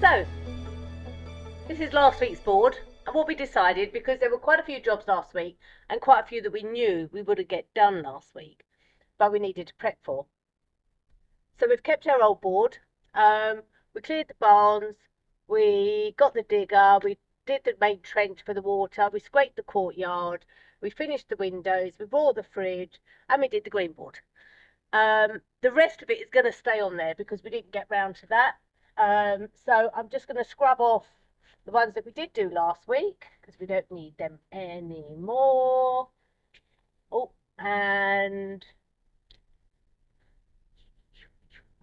So, this is last week's board, and what we decided, because there were quite a few jobs last week, and quite a few that we knew we wouldn't get done last week, but we needed to prep for. So we've kept our old board. We cleared the barns, we got the digger, we did the main trench for the water, we scraped the courtyard, we finished the windows, we bought the fridge, and we did the green board. The rest of it is going to stay on there because we didn't get round to that. So I'm just going to scrub off the ones that we did do last week because we don't need them anymore. Oh, and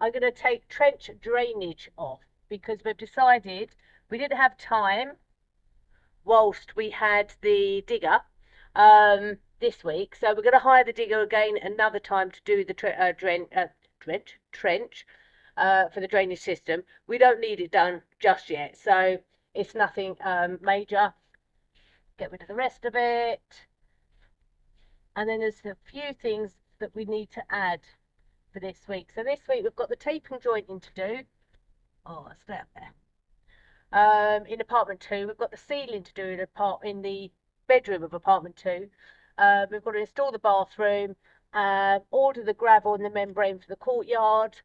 I'm going to take trench drainage off because we've decided we didn't have time whilst we had the digger this week. So we're going to hire the digger again another time to do the trench for the drainage system. We don't need it done just yet, so it's nothing major. Get rid of the rest of it. And then there's a few things that we need to add for this week. So this week we've got the tape and jointing to do. Oh, that's that there. In apartment 2, we've got the ceiling to do in the bedroom of apartment 2. We've got to install the bathroom, order the gravel and the membrane for the courtyard,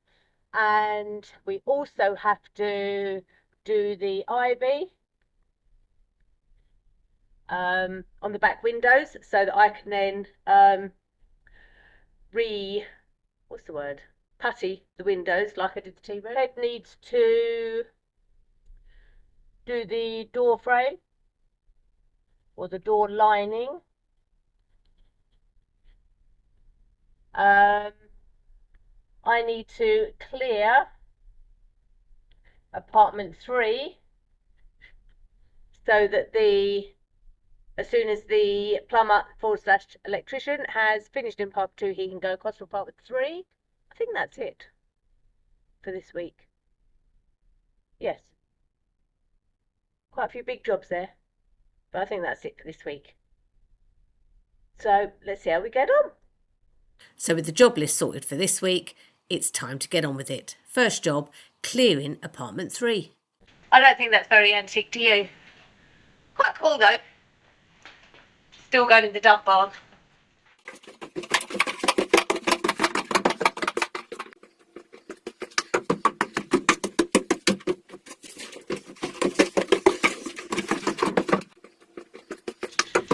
and we also have to do the ivy on the back windows so that I can then putty the windows like I did the tea room. Ed needs to do the door frame or the door lining. I need to clear apartment 3 so that as soon as the plumber / electrician has finished in part 2, he can go across to apartment 3. I think that's it for this week. Yes. Quite a few big jobs there, but I think that's it for this week. So let's see how we get on. So with the job list sorted for this week, it's time to get on with it. First job, clearing apartment 3. I don't think that's very antique, do you? Quite cool though. Still going in the dump barn.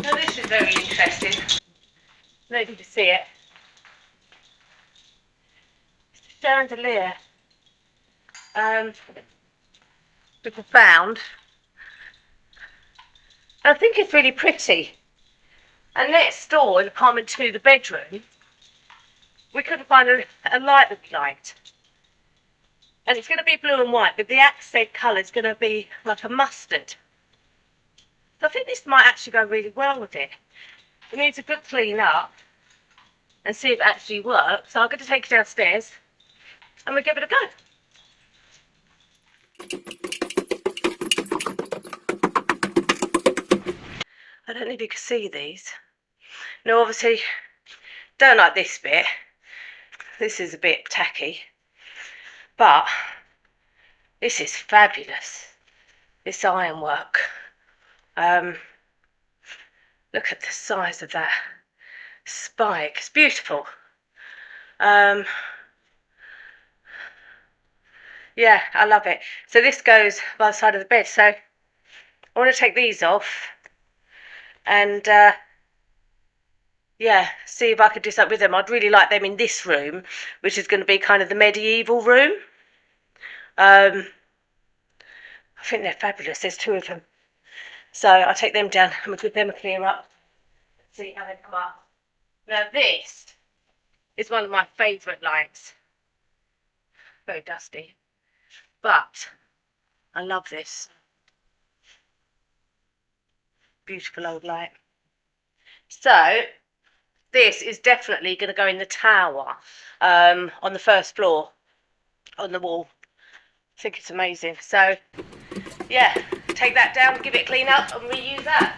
Now this is very interesting. I don't need to see it. It's a chandelier. Which I found. I think it's really pretty. And next door in apartment 2, the bedroom, we couldn't find a light that we liked. And it's going to be blue and white, but the accent colour is going to be like a mustard. So I think this might actually go really well with it. It needs a good clean up and see if it actually works. So I'm going to take it downstairs and we'll give it a go. I don't know if you can see these. No, obviously, don't like this bit. This is a bit tacky. But this is fabulous. This ironwork. Look at the size of that spike. It's beautiful. Yeah, I love it. So this goes by the side of the bed. So I want to take these off and yeah, see if I could do something with them. I'd really like them in this room, which is going to be kind of the medieval room. I think they're fabulous. There's 2 of them. So I'll take them down and we'll give them a clear up. See how they come up. Now this is one of my favourite lights. Very dusty. But I love this. Beautiful old light. So this is definitely going to go in the tower on the first floor on the wall. I think it's amazing. So yeah, take that down, give it a clean up and reuse that.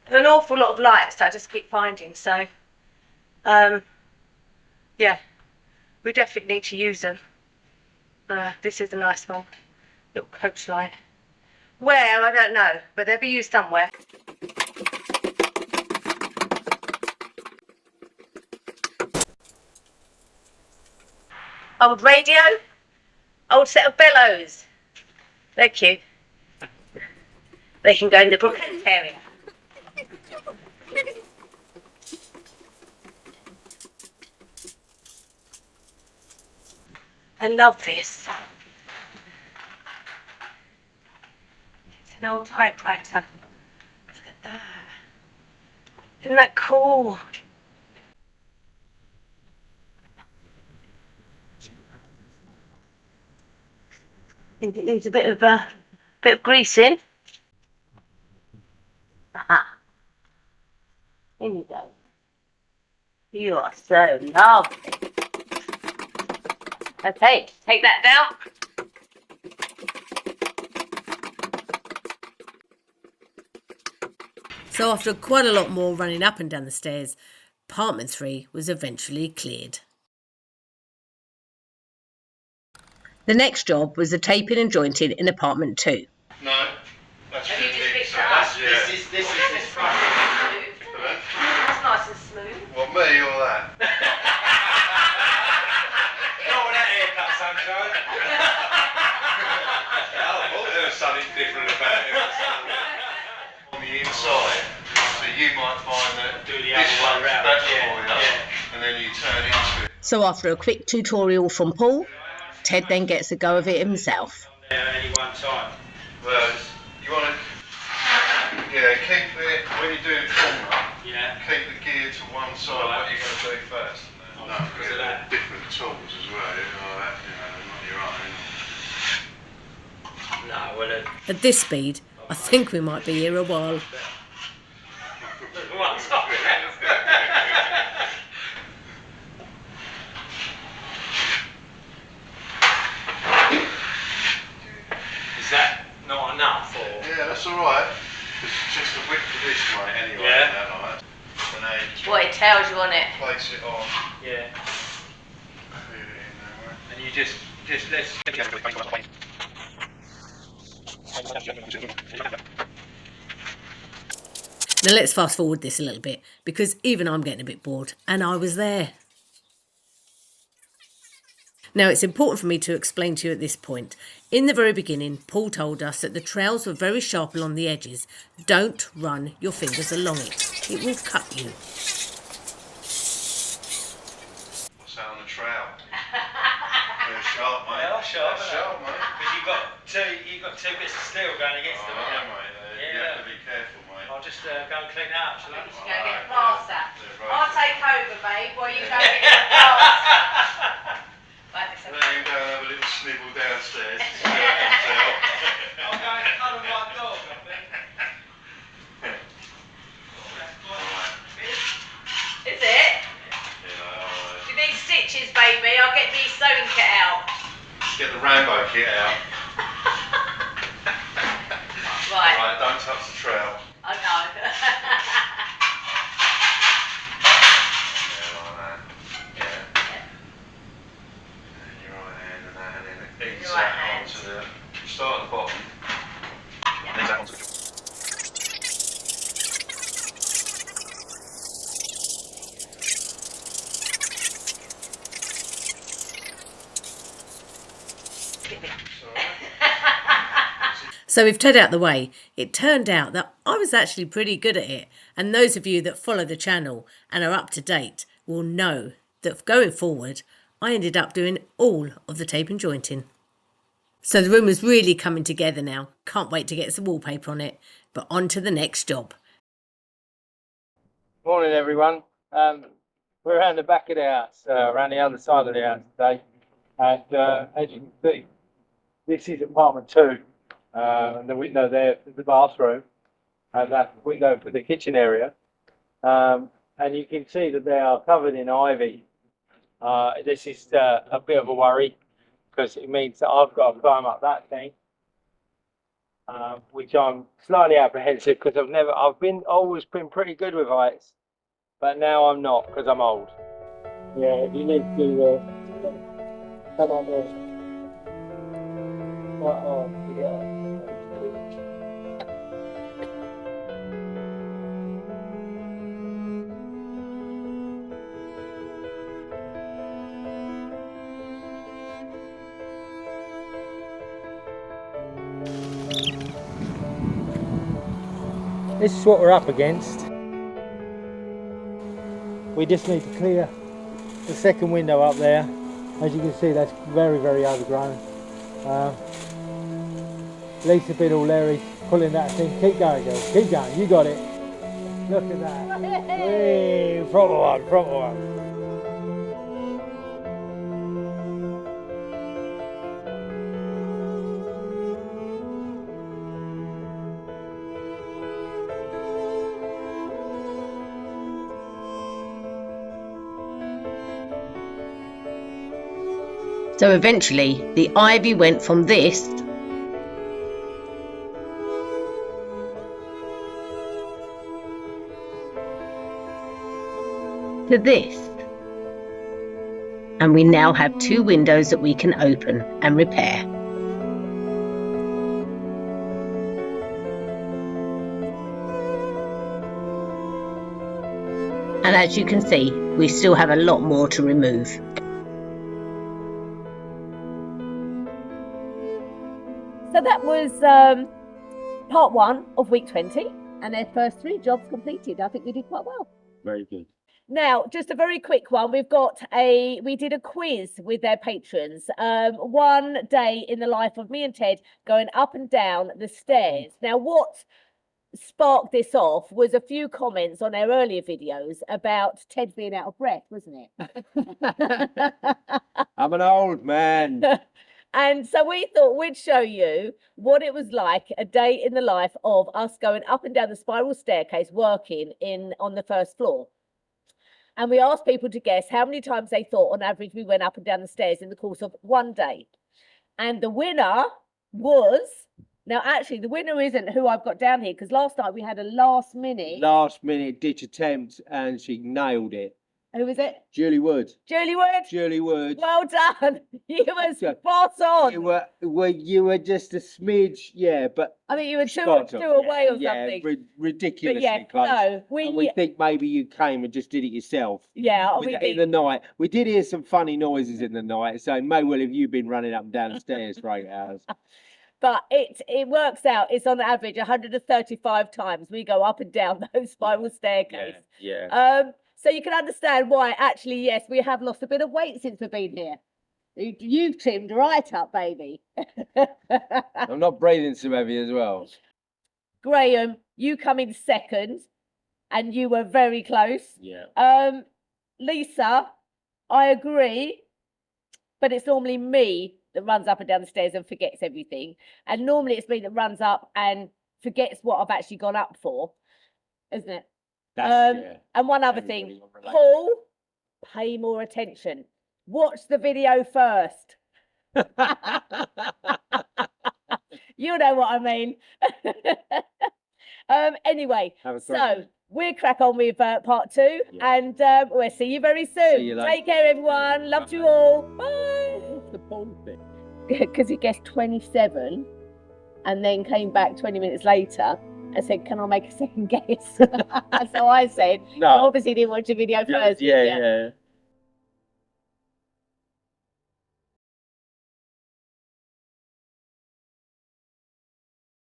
There's an awful lot of lights that I just keep finding, so yeah, we definitely need to use them. This is a nice one. Little coachline. Where, I don't know, but they'll be used somewhere. Old radio. Old set of bellows. They're cute. They can go in the bookcase area. I love this. It's an old typewriter. Look at that. Isn't that cool? I think it needs a bit of greasing. Aha. In you go. You are so lovely. Okay, take that down. So after quite a lot more running up and down the stairs, apartment 3 was eventually cleared. The next job was the taping and jointing in apartment 2. No, that's Have you just really fixed so it up? that's, yeah. This That's nice and smooth. What, me or that? Not with that haircut, sunshine. There was something different about it. On the inside, so you might find that Do the this other one's way round. better Yeah, for you, yeah. and then you turn into it. So after a quick tutorial from Paul, Ted then gets a go of it himself. At any one time. Well, you want to, keep it, when you do the corner, Yeah. keep the gear to one side, Right. what you're going to do first. Oh, No, because of that. different tools as well, not your own. No, well, At this speed, I think we might be here a while. one time. Is that not enough, or? Yeah, that's alright. It's just the width of this, mate, anyway. Yeah. That, like. And then you just What it tells you on it. place it on. Yeah. Put it in there, And you just let's. Now let's fast forward this a little bit, because even I'm getting a bit bored, and I was there. Now it's important for me to explain to you at this point. In the very beginning, Paul told us that the trowels were very sharp along the edges. Don't run your fingers along it. It will cut you. What's that on the trowel? They're sharp, mate. They are sharp, They're sharp, mate. Because you've got two bits of steel going against them. Oh, haven't you? mate. You Yeah. have to be careful, mate. I'll just go and clean it up, shall I? Just go get plaster. They're I'll right. take over, babe, while you go get the plaster. Right, this Then you go and have a little snibble downstairs. To see what I can tell. I'm going to cuddle my dog, I think. Is it? Yeah, Do you need stitches, baby? I'll get the sewing kit out. get the Rambo kit out. Right. Right, don't touch the trowel. I know. Yeah, like that. Yeah. And your right hand and that, and then ease Your right that hand. onto the. Start at the bottom. And ease that onto the. So with Ted out the way, it turned out that I was actually pretty good at it. And those of you that follow the channel and are up to date will know that going forward, I ended up doing all of the tape and jointing. So the room is really coming together now. Can't wait to get some wallpaper on it. But on to the next job. Morning, everyone. We're around the back of the house, around the other side of the house today, and as you can see, this is apartment 2, and the window there is the bathroom, and that's the window for the kitchen area, and you can see that they are covered in ivy. This is a bit of a worry because it means that I've got to climb up that thing, which I'm slightly apprehensive because I've always been pretty good with heights. But now I'm not because I'm old. Yeah, you need to come on there. This is what we're up against. We just need to clear the second window up there. As you can see, that's very, very overgrown. Lesa been all Larry pulling that thing. Keep going, girl. Keep going. You got it. Look at that. Hey, front one, front one. So eventually, the ivy went from this to this. And we now have 2 windows that we can open and repair. And as you can see, we still have a lot more to remove. So that was part 1 of week 20 and their first 3 jobs completed. I think we did quite well. Very good. Now, just a very quick one. We did a quiz with their patrons. 1 day in the life of me and Ted going up and down the stairs. Now, what sparked this off was a few comments on our earlier videos about Ted being out of breath, wasn't it? I'm an old man. And so we thought we'd show you what it was like a day in the life of us going up and down the spiral staircase working on the first floor. And we asked people to guess how many times they thought on average we went up and down the stairs in the course of 1 day. And the winner was, now actually the winner isn't who I've got down here, because last night we had a last minute ditch attempt and she nailed it. Who was it? Julie Wood. Julie Wood. Julie Wood. Well done. You were spot on. You were just a smidge, yeah, but I think you were spot two on. away or yeah, something. Ridiculously But yeah, close. no, And we think maybe you came and just did it yourself. Yeah, In the night. We did hear some funny noises in the night, so may well have you been running up and down the stairs for 8 hours. But it works out. It's on average 135 times we go up and down those spiral staircase. Yeah. So you can understand why, actually, yes, we have lost a bit of weight since we've been here. You've trimmed right up, baby. I'm not breathing so heavy as well. Graham, you come in second, and you were very close. Yeah. Lesa, I agree, but it's normally me that runs up and down the stairs and forgets everything. And normally it's me that runs up and forgets what I've actually gone up for, isn't it? And one other thing, Paul, pay more attention. Watch the video first. You know what I mean. Anyway, so we'll crack on with part 2, and we'll see you very soon. See you later. Take care, everyone. Love you all. Bye. What's the Paul bit? Because he guessed 27 and then came back 20 minutes later and said, can I make a second guess? So I said, No. obviously didn't watch the video first. Yeah.